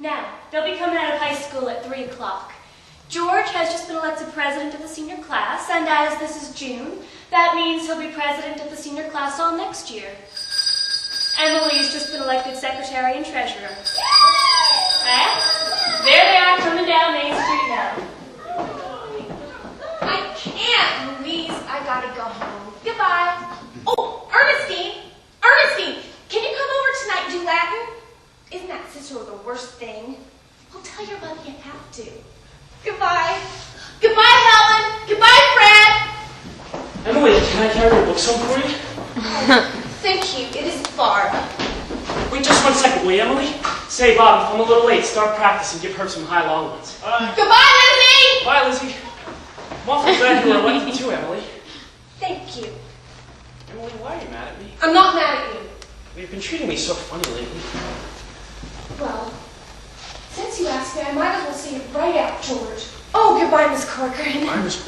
Now, they'll be coming out of high school at 3 o'clock. George has just been elected president of the senior class, and as this is June, that means he'll be president of the senior class all next year. Emily's just been elected secretary and treasurer. There they are coming down Main Street now. I can't, Louise. I gotta go home. Goodbye. Oh, Ernestine! Ernestine! Can you come over tonight and do Latin? Isn't that sister the worst thing? Well, tell your mother you have to. Goodbye. Goodbye, Helen. Goodbye, Fred. Emily, can I carry your books home for you? Thank you. It is far. Wait just 1 second, will you, Emily? Say, Bob, if I'm a little late, start practice and give her some high long ones. Goodbye, Lizzie! Bye, Lizzie. I'm awfully glad you were elected too, Emily. Thank you. Emily, why are you mad at me? I'm not mad at you. You've been treating me so funny lately. Well, since you asked me, I might as well say it right out, George. Oh, goodbye, Miss Corcoran. Bye, Miss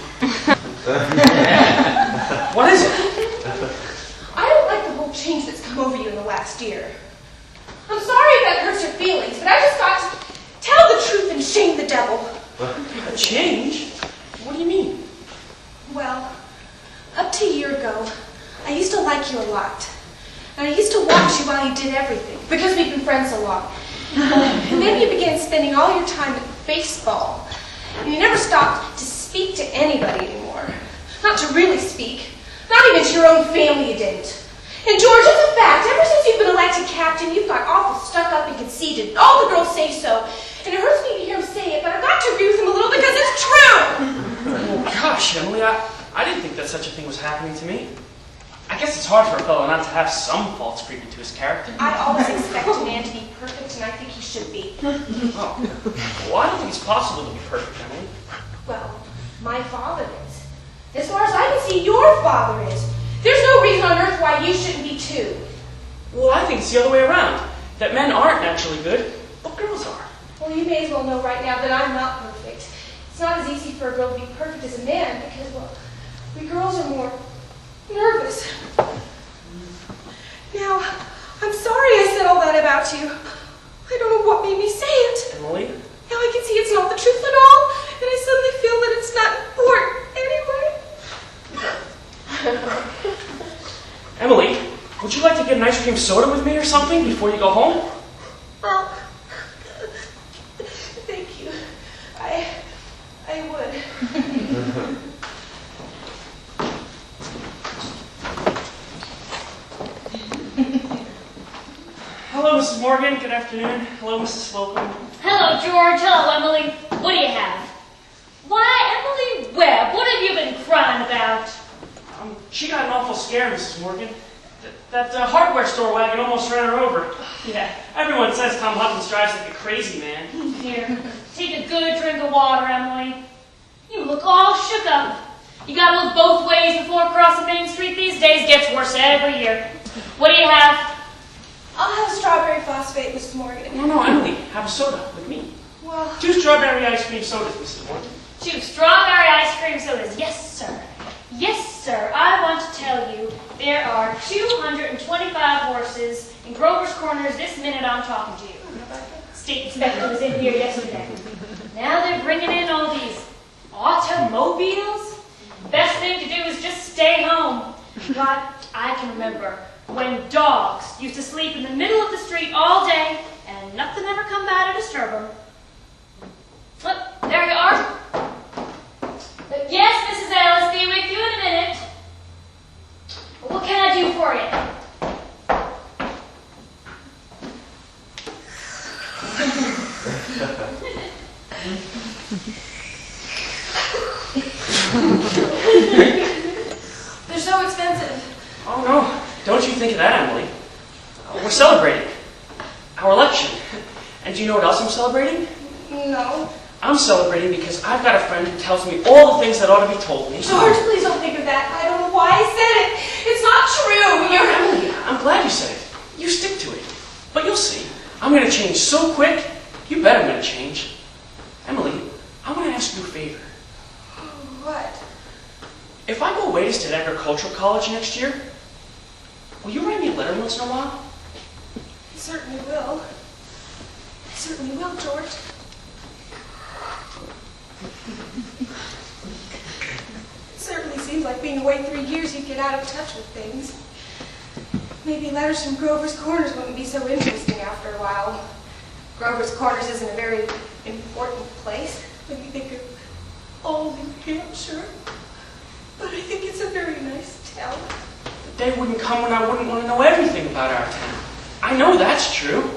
What is it? I don't like the whole change that's come over you in the last year. I'm sorry if that hurts your feelings, but I just got to tell the truth and shame the devil. A change? What do you mean? Well, up to a year ago, I used to like you a lot. And I used to watch you while you did everything, because we've been friends so long. And then you began spending all your time at baseball. And you never stopped to speak to anybody anymore. Not to really speak. Not even to your own family you didn't. And George, it's a fact, ever since you've been elected captain, you've got awful stuck up and conceited. All the girls say so. And it hurts me to hear him say it, but I've got to agree with him a little because it's true. Oh, gosh, Emily, I didn't think that such a thing was happening to me. I guess it's hard for a fellow not to have some faults creep into his character. I always expect a man to be perfect, and I think he should be. Oh. Well, I don't think it's possible to be perfect, Emily. Well, my father is. As far as I can see, your father is. There's no reason on earth why you shouldn't be too. Well, I think it's the other way around. That men aren't naturally good, but girls are. Well, you may as well know right now that I'm not perfect. It's not as easy for a girl to be perfect as a man because, well, we girls are more nervous. Now, I'm sorry I said all that about you. I don't know what made me say it. Emily? Now I can see it's not the truth at all, and I suddenly feel that it's not important anyway. Emily, would you like to get an ice cream soda with me or something before you go home? Well, thank you. I would. Hello, Mrs. Morgan. Good afternoon. Hello, Mrs. Slocum. Hello, George. Hello, Emily. What do you have? Why, Emily Webb, what have you been crying about? She got an awful scare, Mrs. Morgan. That hardware store wagon almost ran her over. Yeah, everyone says Tom Huckins drives like a crazy man. Here, take a good drink of water, Emily. You look all shook up. You gotta look both ways before crossing Main Street these days. Gets worse every year. What do you have? I'll have strawberry phosphate, Mrs. Morgan. No, Emily, have a soda with me. Well, 2 strawberry ice cream sodas, Mrs. Morgan. 2 strawberry ice cream sodas. Yes, sir. Yes, sir. I want to tell you there are 225 horses in Grover's Corners this minute I'm talking to you. State inspector was in here yesterday. Now they're bringing in all these automobiles. Best thing to do is just stay home. But I can remember when dogs used to sleep in the middle of the street all day and nothing ever come by to disturb them. Look, there you are. Yes, Mrs. Ellis, be with you in a minute. What can I do for you? they're so expensive. Oh, no. Don't you think of that, Emily. We're celebrating our election. And do you know what else I'm celebrating? No. I'm celebrating because I've got a friend who tells me all the things that ought to be told me. George, please don't think of that. I don't know why I said it. It's not true. Emily, I'm glad you said it. You stick to it. But you'll see. I'm going to change so quick, you bet I'm going to change. Emily, I want to ask you a favor. What? If I go away to state agricultural college next year, will you write me a letter once in a while? I certainly will. certainly will, George. It certainly seems like being away 3 years, you get out of touch with things. Maybe letters from Grover's Corners wouldn't be so interesting after a while. Grover's Corners isn't a very important place when you think of old New Hampshire. But I think it's a very nice town. The day wouldn't come when I wouldn't want to know everything about our town. I know that's true.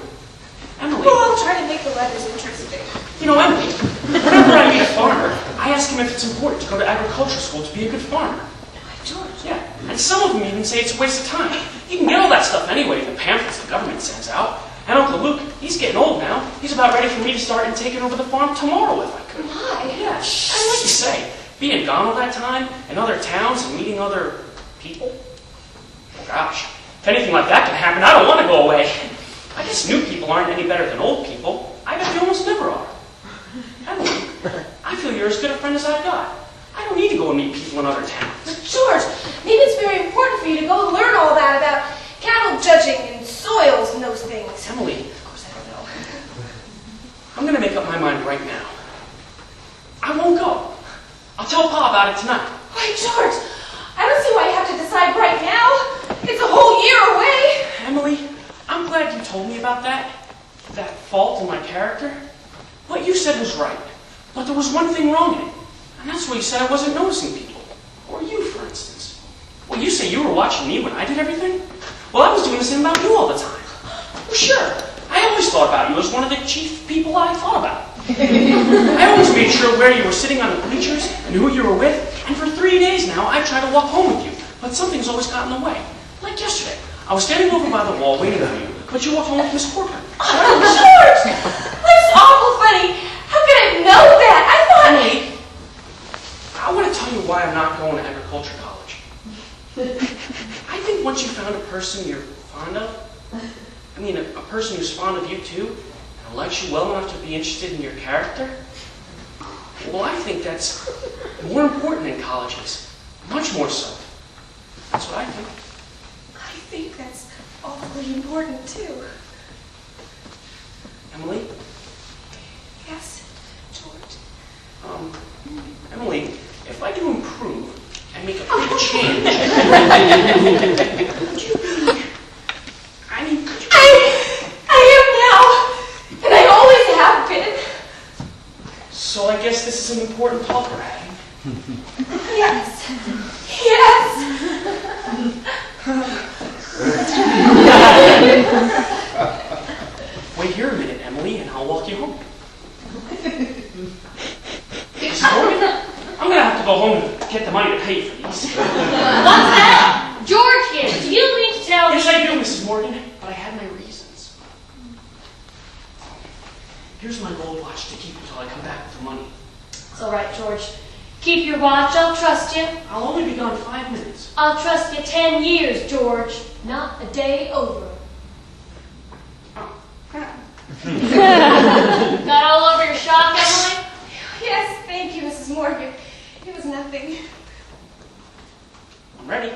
Emily. Well, I'll try to make the letters interesting. You know, Emily, whenever I meet a farmer, I ask him if it's important to go to agriculture school to be a good farmer. George. Yeah, and some of them even say it's a waste of time. You can get all that stuff anyway in the pamphlets the government sends out. And Uncle Luke, he's getting old now. He's about ready for me to start and taking over the farm tomorrow if I could. Why? Yeah, and like you say, being gone all that time in other towns and meeting other people. Oh gosh, if anything like that can happen, I don't want to go away. I guess new people aren't any better than old people. I bet they almost never are. Emily, I feel you're as good a friend as I've got. I don't need to go and meet people in other towns. But George, maybe it's very important for you to go learn all that about cattle judging and soils and those things. Emily, Of course I don't know. I'm going to make up my mind right now. I won't go. I'll tell Pa about it tonight. Why, George, I don't see why you have to decide right now. It's a whole year away. Emily, I'm glad you told me about that fault in my character. What you said was right, but there was one thing wrong in it. And that's why you said I wasn't noticing people. Or you, for instance. Well, you say you were watching me when I did everything? Well, I was doing the same about you all the time. Well, sure. I always thought about you as one of the chief people I thought about. I always made sure where you were sitting on the bleachers and who you were with. And for 3 days now, I try to walk home with you. But something's always gotten in the way. Like yesterday. I was standing over by the wall waiting for you, but you walked home with Miss Corcoran. Oh, George! That's awful funny. How could I know that? I thought... Emily, I want to tell you why I'm not going to agriculture college. I think once you found a person you're fond of, a person who's fond of you too, and likes you well enough to be interested in your character, well, I think that's more important than college is. Much more so. That's what I think. I think that's awfully important, too. Emily? Yes, George? Emily, if I do improve and make a big change, could you be... I am now, and I always have been. So I guess this is an important talk we're having. Yes. Yes. Wait here a minute, Emily, and I'll walk you home. Mrs. Morgan, I'm going to have to go home and get the money to pay for these. What's that? George here. Do you mean to tell me... Yes, I do, Mrs. Morgan, but I had my reasons. Here's my gold watch to keep until I come back with the money. It's all right, George. Keep your watch. I'll trust you. I'll only be gone 5 minutes. I'll trust you 10 years, George. Not a day over. Oh. Got all over your shop, Emily? Yes, thank you, Mrs. Morgan. It was nothing. I'm ready.